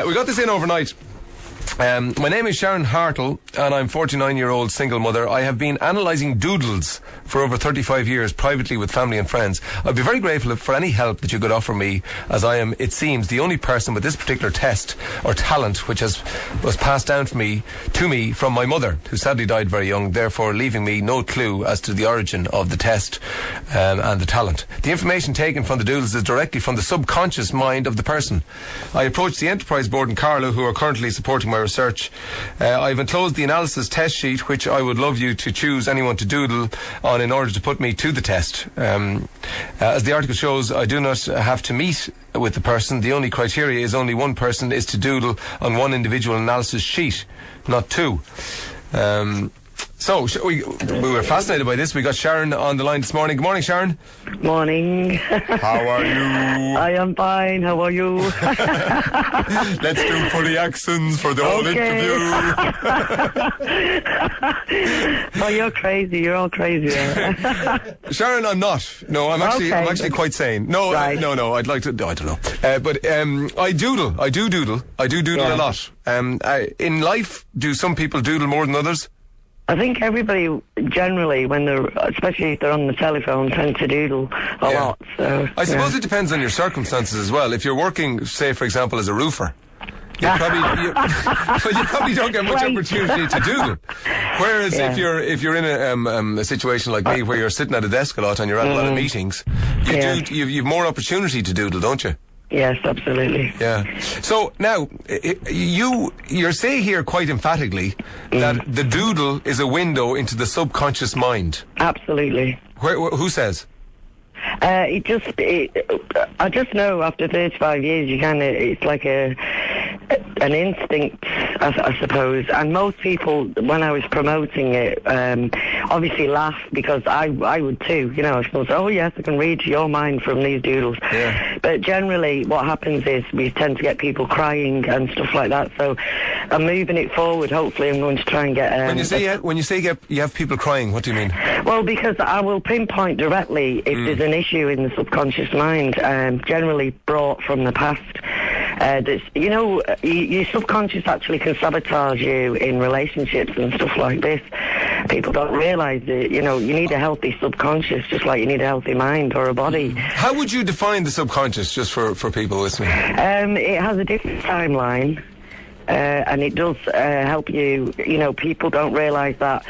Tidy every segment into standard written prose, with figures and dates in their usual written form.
We got this in overnight. My name is Sharon Hartill, and I'm 49-year-old single mother. I have been analysing doodles for over 35 years, privately with family and friends. I'd be very grateful for any help that you could offer me, as I am, it seems, the only person with this particular test or talent, which was passed down to me from my mother, who sadly died very young, therefore leaving me no clue as to the origin of the test and the talent. The information taken from the doodles is directly from the subconscious mind of the person. I approached the Enterprise Board in Carlow, who are currently supporting my research. I've enclosed the analysis test sheet, which I would love you to choose anyone to doodle on in order to put me to the test. As the article shows, I do not have to meet with the person. The only criteria is only one person is to doodle on one individual analysis sheet, not two. So we were fascinated by this. We got Sharon on the line this morning. Good morning, Sharon. Morning. How are you? I am fine. How are you? Let's do fully accents for the whole interview. Oh, you're crazy. You're all crazy. Sharon, I'm not. No, I'm actually quite sane. No, right. No. I'd like to. No, I don't know. But I doodle. I do doodle a lot. In life, do some people doodle more than others? I think everybody generally, especially if they're on the telephone, tend to doodle a lot. So I suppose it depends on your circumstances as well. If you're working, say, for example, as a roofer, you probably don't get much opportunity to doodle. Whereas if you're in a situation like me, where you're sitting at a desk a lot and you're at a lot of meetings, you've more opportunity to doodle, don't you? Yes, absolutely. Yeah. So now, you're saying here quite emphatically that the doodle is a window into the subconscious mind. Absolutely. Who says? I just know after 35 years, it's like an instinct, I suppose. And most people, when I was promoting it, obviously laugh, because I would too. You know, I suppose, oh yes, I can read your mind from these doodles. Yeah. But generally, what happens is we tend to get people crying and stuff like that. So I'm moving it forward. Hopefully, I'm going to try and get. When you say you have people crying, what do you mean? Well, because I will pinpoint directly if there's an issue in the subconscious mind, generally brought from the past. Your subconscious actually can sabotage you in relationships and stuff like this. People don't realise that, you need a healthy subconscious, just like you need a healthy mind or a body. How would you define the subconscious, just for people listening? It has a different timeline, and it does help you. People don't realise that.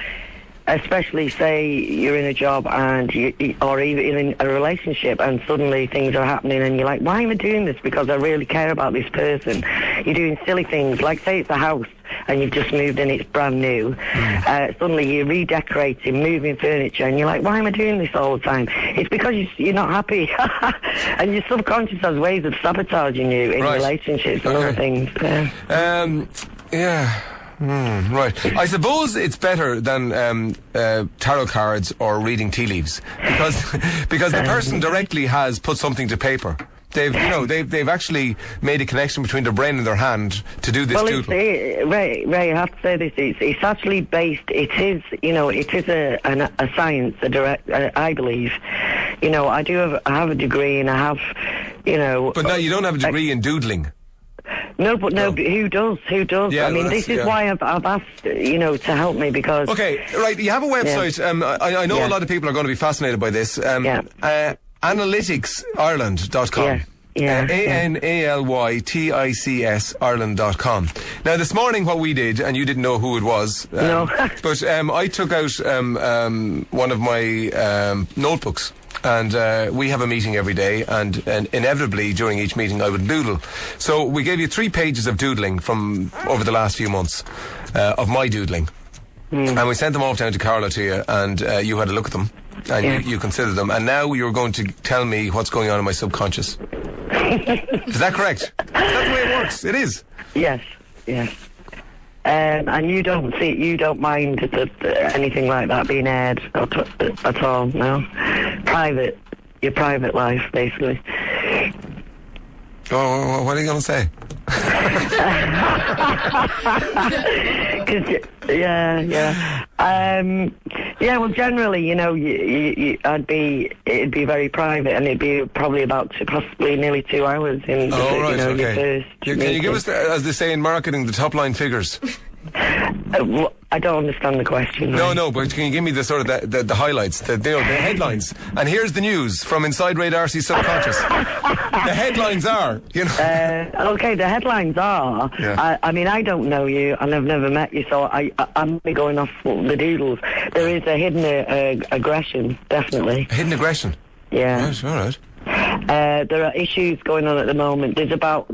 Especially, say, you're in a job or even in a relationship, and suddenly things are happening and you're like, why am I doing this? Because I really care about this person. You're doing silly things, like say it's a house and you've just moved and it's brand new. Suddenly you're redecorating, moving furniture, and you're like, why am I doing this all the time? It's because you're not happy. And your subconscious has ways of sabotaging you in relationships and other things. Right. I suppose it's better than tarot cards or reading tea leaves, because the person directly has put something to paper. They've actually made a connection between their brain and their hand to do this doodle. Ray, I have to say this. It's actually based. It is a science. I believe. I have a degree, and I have. But no, you don't have a degree in doodling. No, but who does? Yeah, I mean, this is why I've asked, to help me, because... Okay, right, you have a website. I know a lot of people are going to be fascinated by this. Analyticsireland.com. ANALYTICS Ireland.com. Now, this morning what we did, and you didn't know who it was, but I took out one of my notebooks. And we have a meeting every day, and inevitably during each meeting I would doodle. So we gave you 3 pages of doodling from over the last few months, of my doodling. And we sent them off down to Carlow to you, and you had a look at them, and you considered them, and now you're going to tell me what's going on in my subconscious. Is that correct? Is that the way it works? It is? Yes. And you don't mind anything like that being aired at all, no? Your private life, basically. Oh, what are you going to say? Yeah, well, generally, it'd be very private, and it'd be probably about possibly nearly 2 hours in your first Can you give us, as they say in marketing, the top line figures? I don't understand the question. No, but can you give me the sort of the highlights, the headlines? And here's the news from inside Radarcy's subconscious. The headlines are, okay, the headlines are. Yeah. I don't know you, and I've never met you, so I'm going off the doodles. There is a hidden aggression, definitely. A hidden aggression? Yeah. Right, all right. There are issues going on at the moment. There's about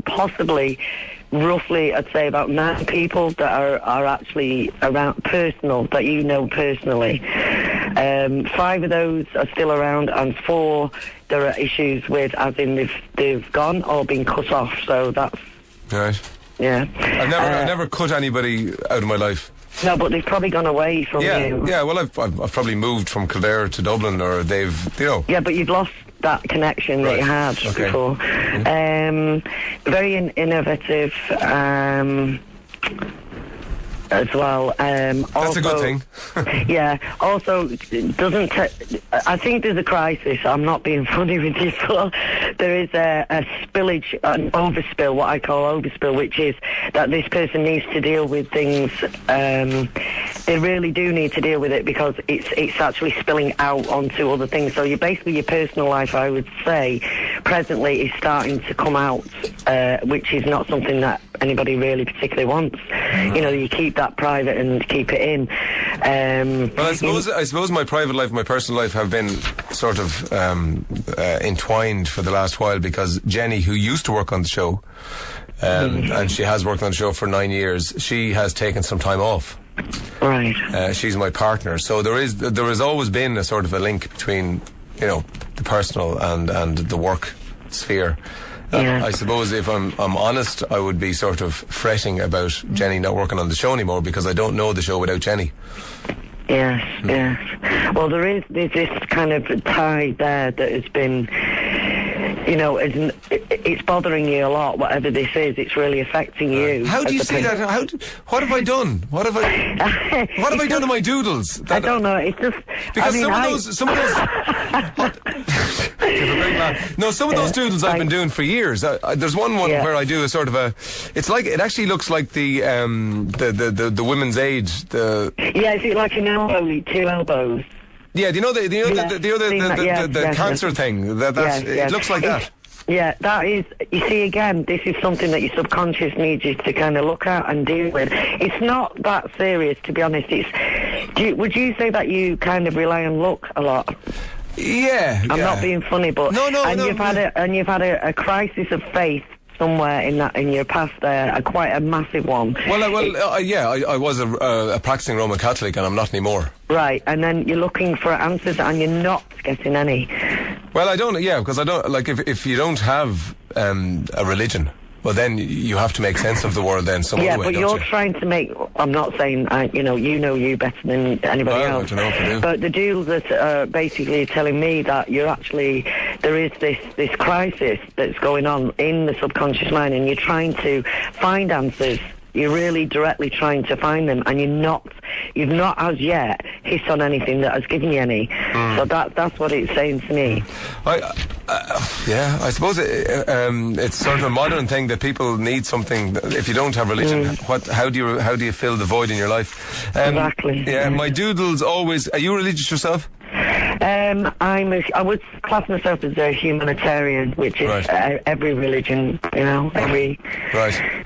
roughly, I'd say about 9 people that are actually around personal, that you know personally. 5 of those are still around, and 4 there are issues with, as in they've gone or been cut off. So that's right. Yeah. I've never cut anybody out of my life. No, but they've probably gone away from you. Yeah. Well, I've probably moved from Kildare to Dublin, or they've. Yeah, but you've lost that connection that you had before. Very innovative. As well. That's a good thing. Yeah. Also, I think there's a crisis. I'm not being funny with you, but there is a spillage, an overspill, what I call overspill, which is that this person needs to deal with things. They really do need to deal with it, because it's actually spilling out onto other things. So your personal life, I would say, presently is starting to come out, which is not something that anybody really particularly wants. You keep that private and keep it in. Well, I suppose my private life and my personal life have been sort of entwined for the last while, because Jenny, who used to work on the show, and she has worked on the show for 9 years, she has taken some time off. Right. She's my partner, so there has always been a sort of a link between the personal and the work sphere. Yeah. I suppose if I'm honest, I would be sort of fretting about Jenny not working on the show anymore, because I don't know the show without Jenny. Yes. Well, there's this kind of tie there that has been, it's bothering you a lot. Whatever this is, it's really affecting you. How do you see that? What have I done? What have I done to my doodles? I don't know. It's just because some of those. No, some of those doodles I've been doing for years. There's one where I do a sort of a. It actually looks like the women's aid. Yeah, is it like an elbow, 2 elbows? Yeah, do you know the cancer thing? It looks like that. Yeah, that is, you see, again, this is something that your subconscious needs you to kind of look at and deal with. It's not that serious, to be honest. Would you say that you kind of rely on luck a lot? Yeah. I'm not being funny, but you've had a crisis of faith somewhere in your past there, quite a massive one. I was a practicing Roman Catholic, and I'm not anymore. Right, and then you're looking for answers, and you're not getting any. Well, I don't. Yeah, because I don't like if you don't have a religion. Well, then you have to make sense of the world then some other way, but you're trying to make. I'm not saying you know you better than anybody else. I don't know if I do. But the deals that are basically telling me that you're actually there is this crisis that's going on in the subconscious mind, and you're trying to find answers. You're really directly trying to find them, and you've not as yet hit on anything that has given you any. So that's what it's saying to me. I suppose it's sort of a modern thing that people need something. If you don't have religion, how do you fill the void in your life? Exactly. Yeah, my doodles always. Are you religious yourself? I would class myself as a humanitarian, which is every religion, every. Right.